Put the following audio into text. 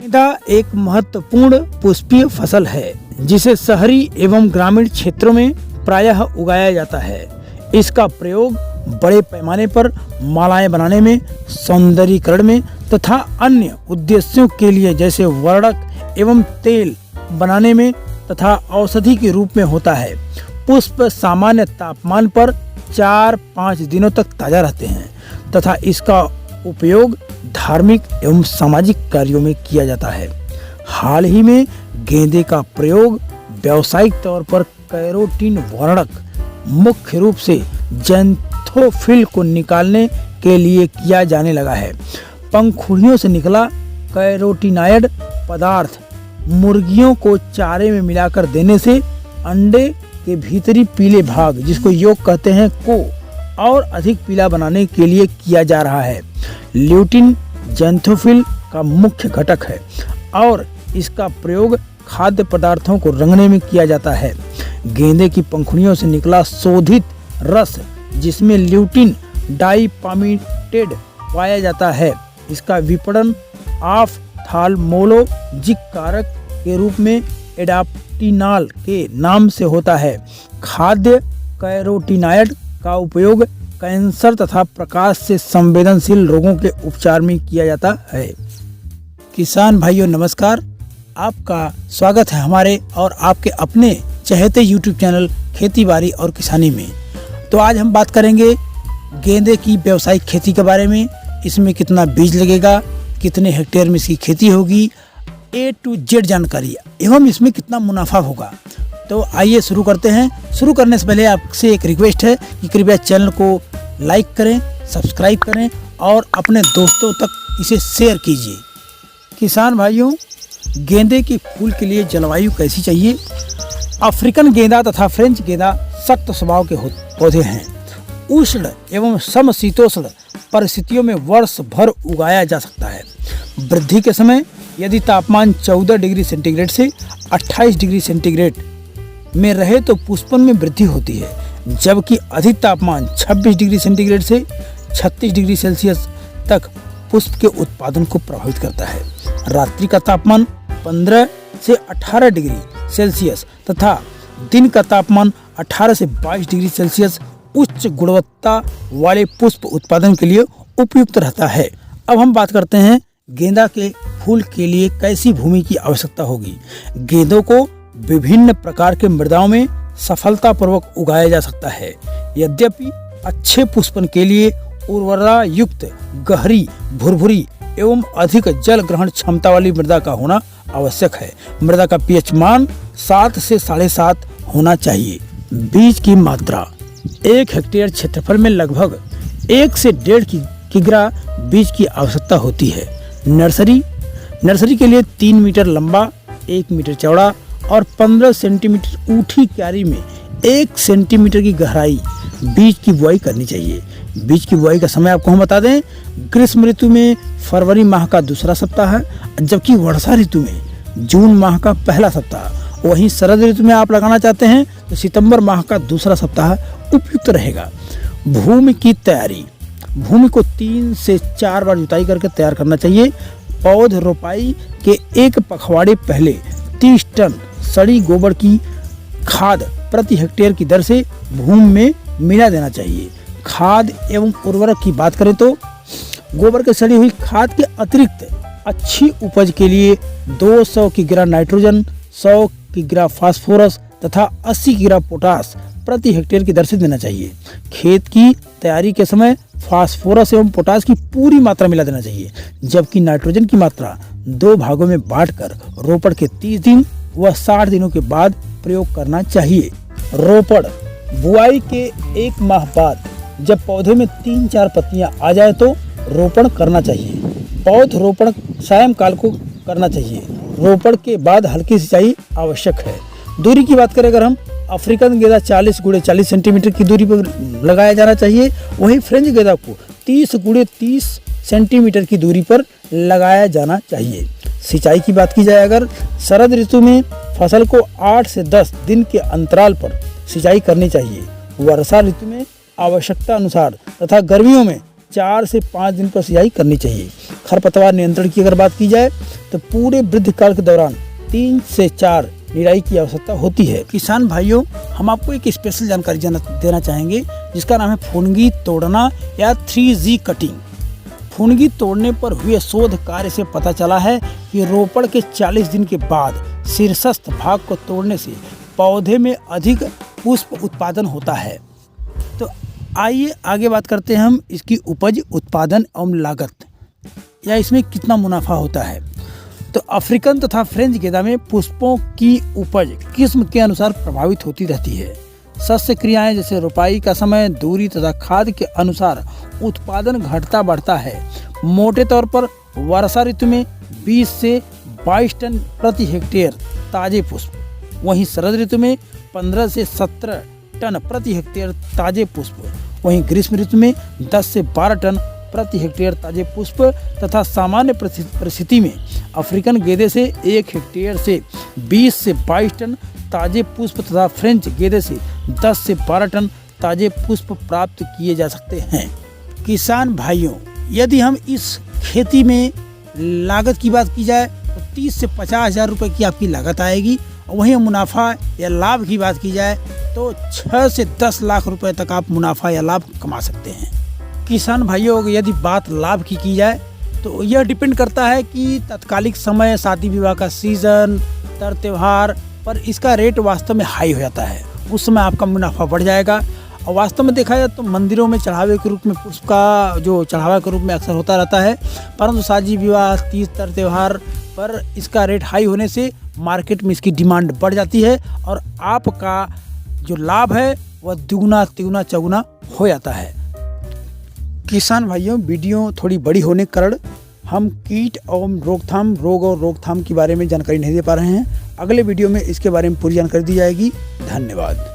गेंदा एक महत्वपूर्ण पुष्पीय फसल है जिसे शहरी एवं ग्रामीण क्षेत्रों में प्रायः उगाया जाता है। इसका प्रयोग बड़े पैमाने पर मालाएं बनाने में, सौंदर्यीकरण में तथा अन्य उद्देश्यों के लिए जैसे वर्णक एवं तेल बनाने में तथा औषधि के रूप में होता है। पुष्प सामान्य तापमान पर 4-5 दिनों तक ताजा रहते हैं तथा इसका उपयोग धार्मिक एवं सामाजिक कार्यों में किया जाता है। हाल ही में गेंदे का प्रयोग व्यावसायिक तौर पर कैरोटीन वर्णक, मुख्य रूप से ज़ैंथोफिल को निकालने के लिए किया जाने लगा है। पंखुड़ियों से निकला कैरोटीनाइड पदार्थ मुर्गियों को चारे में मिलाकर देने से अंडे के भीतरी पीले भाग, जिसको योग कहते हैं, को और अधिक पीला बनाने के लिए किया जा रहा है। ल्यूटिन ज़ैंथोफिल का मुख्य घटक है और इसका प्रयोग खाद्य पदार्थों को रंगने में किया जाता है। गेंदे की पंखुड़ियों से निकला शोधित रस, जिसमें ल्यूटिन डाइपामिटेड पाया जाता है, इसका विपणन ऑफ्थाल्मोलॉजिक कारक के रूप में एडाप्टिनॉल के नाम से होता है। खाद्य कैरोटीनाइड का उपयोग कैंसर तथा प्रकाश से संवेदनशील रोगों के उपचार में किया जाता है। किसान भाइयों नमस्कार, आपका स्वागत है हमारे और आपके अपने चहेते YouTube चैनल खेती बाड़ी और किसानी में। तो आज हम बात करेंगे गेंदे की व्यावसायिक खेती के बारे में। इसमें कितना बीज लगेगा, कितने हेक्टेयर में इसकी खेती होगी, A to Z जानकारी एवं इसमें कितना मुनाफा होगा। तो आइए शुरू करते हैं। शुरू करने से पहले आपसे एक रिक्वेस्ट है कि कृपया चैनल को लाइक करें, सब्सक्राइब करें और अपने दोस्तों तक इसे शेयर कीजिए। किसान भाइयों, गेंदे के फूल के लिए जलवायु कैसी चाहिए? अफ्रीकन गेंदा तथा फ्रेंच गेंदा सख्त स्वभाव के पौधे हैं। उष्ण एवं समशीतोष्ण परिस्थितियों में वर्ष भर उगाया जा सकता है। वृद्धि के समय यदि तापमान 14 डिग्री सेंटीग्रेड से 28 डिग्री सेंटीग्रेड में रहे तो पुष्पन में वृद्धि होती है, जबकि अधिक तापमान 26 डिग्री सेंटीग्रेड से 36 डिग्री सेल्सियस तक पुष्प के उत्पादन को प्रभावित करता है। रात्रि का तापमान 15 से 18 डिग्री सेल्सियस तथा दिन का तापमान 18 से 22 डिग्री सेल्सियस उच्च गुणवत्ता वाले पुष्प उत्पादन के लिए उपयुक्त रहता है। अब हम बात करते हैं गेंदा के फूल के लिए कैसी भूमि की आवश्यकता होगी। गेंदों को विभिन्न प्रकार के मृदाओं में सफलतापूर्वक उगाया जा सकता है। यद्यपि अच्छे पुष्पन के लिए उर्वरता युक्त गहरी, भुरभुरी एवं अधिक जल ग्रहण क्षमता वाली मृदा का होना आवश्यक है। मृदा का पीएच मान 7 से 7.5 होना चाहिए। बीज की मात्रा 1 हेक्टेयर क्षेत्रफल में लगभग 1 से 1.5 किग्रा बीज की आवश्यकता होती है। नर्सरी के लिए 3 मीटर लंबा, 1 मीटर चौड़ा और 15 सेंटीमीटर ऊंची क्यारी में 1 सेंटीमीटर की गहराई बीज की बुआई करनी चाहिए। बीज की बुआई का समय आपको हम बता दें, ग्रीष्म ऋतु में फरवरी माह का दूसरा सप्ताह है, जबकि वर्षा ऋतु में जून माह का पहला सप्ताह। वहीं शरद ऋतु में आप लगाना चाहते हैं तो सितंबर माह का दूसरा सप्ताह उपयुक्त रहेगा। भूमि की तैयारी, भूमि को 3 से 4 बार जुताई करके तैयार करना चाहिए। पौध रोपाई के 1 पखवाड़े पहले 30 टन सड़ी गोबर की खाद प्रति हेक्टेयर की दर से भूमि में मिला देना चाहिए। खाद एवं उर्वरक की बात करें तो गोबर की सड़ी हुई खाद के अतिरिक्त अच्छी उपज के लिए 200 किग्रा नाइट्रोजन, 100 किग्रा फास्फोरस तथा 80 किग्रा पोटास प्रति हेक्टेयर की दर से देना चाहिए। खेत की तैयारी के समय फास्फोरस एवं पोटास की पूरी मात्रा मिला देना चाहिए, जबकि नाइट्रोजन की मात्रा 2 भागों में बांटकर रोपण के 30 दिन व 60 दिनों के बाद प्रयोग करना चाहिए। रोपण, बुआई के 1 माह बाद जब पौधे में 3-4 पत्तियां आ जाए तो रोपण करना चाहिए। पौध रोपण सायंकाल को करना चाहिए। रोपण के बाद हल्की सिंचाई आवश्यक है। दूरी की बात करें अगर हम, अफ्रीकन गेंदा 40 × 40 सेंटीमीटर की दूरी पर लगाया जाना चाहिए। वहीं फ्रेंच गेंदा को 30 × 30 सेंटीमीटर की दूरी पर लगाया जाना चाहिए। सिंचाई की बात की जाए अगर, शरद ऋतु में फसल को 8 से 10 दिन के अंतराल पर सिंचाई करनी चाहिए। वर्षा ऋतु में आवश्यकता अनुसार तथा गर्मियों में 4 से 5 दिन पर सिंचाई करनी चाहिए। खरपतवार नियंत्रण की अगर बात की जाए तो पूरे वृद्धि काल के दौरान 3 से 4 निराई की आवश्यकता होती है। किसान भाइयों, हम आपको एक स्पेशल जानकारी देना चाहेंगे जिसका नाम है फुनगी तोड़ना या 3G कटिंग। फुनगी तोड़ने पर हुए शोध कार्य से पता चला है कि रोपण के 40 दिन के बाद शीर्षस्थ भाग को तोड़ने से पौधे में अधिक पुष्प उत्पादन होता है। तो आइए आगे बात करते हैं हम इसकी उपज, उत्पादन एवं लागत या इसमें कितना मुनाफा होता है। तो अफ्रीकन तथा फ्रेंच गेंदा में पुष्पों की उपज किस्म के अनुसार प्रभावित होती रहती है। शस्य क्रियाएं जैसे रोपाई का समय, दूरी तथा खाद के अनुसार उत्पादन घटता बढ़ता है। मोटे तौर पर वर्षा ऋतु में 20 से 22 टन प्रति हेक्टेयर ताजे पुष्प, वहीं शरद ऋतु में 15 से 17 टन प्रति हेक्टेयर ताजे पुष्प, वहीं ग्रीष्म ऋतु में 10 से 12 टन प्रति हेक्टेयर ताजे पुष्प तथा सामान्य परिस्थिति में अफ्रीकन गेंदे से 1 हेक्टेयर से 20 से 22 टन ताजे पुष्प तथा फ्रेंच गेंदे से 10 से 12 टन ताजे पुष्प प्राप्त किए जा सकते हैं। किसान भाइयों, यदि हम इस खेती में लागत की बात की जाए तो 30 से 50 हज़ार रुपये की आपकी लागत आएगी। वहीं मुनाफा या लाभ की बात की जाए तो 6 से 10 लाख रुपए तक आप मुनाफा या लाभ कमा सकते हैं। किसान भाइयों, यदि बात लाभ की जाए तो यह डिपेंड करता है कि तत्कालिक समय, शादी विवाह का सीजन, तर त्योहार पर इसका रेट वास्तव में हाई हो जाता है। उस समय आपका मुनाफा बढ़ जाएगा। और वास्तव में देखा जाए तो मंदिरों में चढ़ावे के रूप में पुष्प का जो चढ़ावा के रूप में अक्सर होता रहता है, परंतु शादी विवाह, तीज, तर त्योहार पर इसका रेट हाई होने से मार्केट में इसकी डिमांड बढ़ जाती है और आपका जो लाभ है वह दुगुना, तिगुना, चौगुना हो जाता है। किसान भाइयों, वीडियो थोड़ी बड़ी होने के कारण हम कीट एवं रोकथाम, रोग और रोकथाम के बारे में जानकारी नहीं दे पा रहे हैं। अगले वीडियो में इसके बारे में पूरी जानकारी दी जाएगी। धन्यवाद।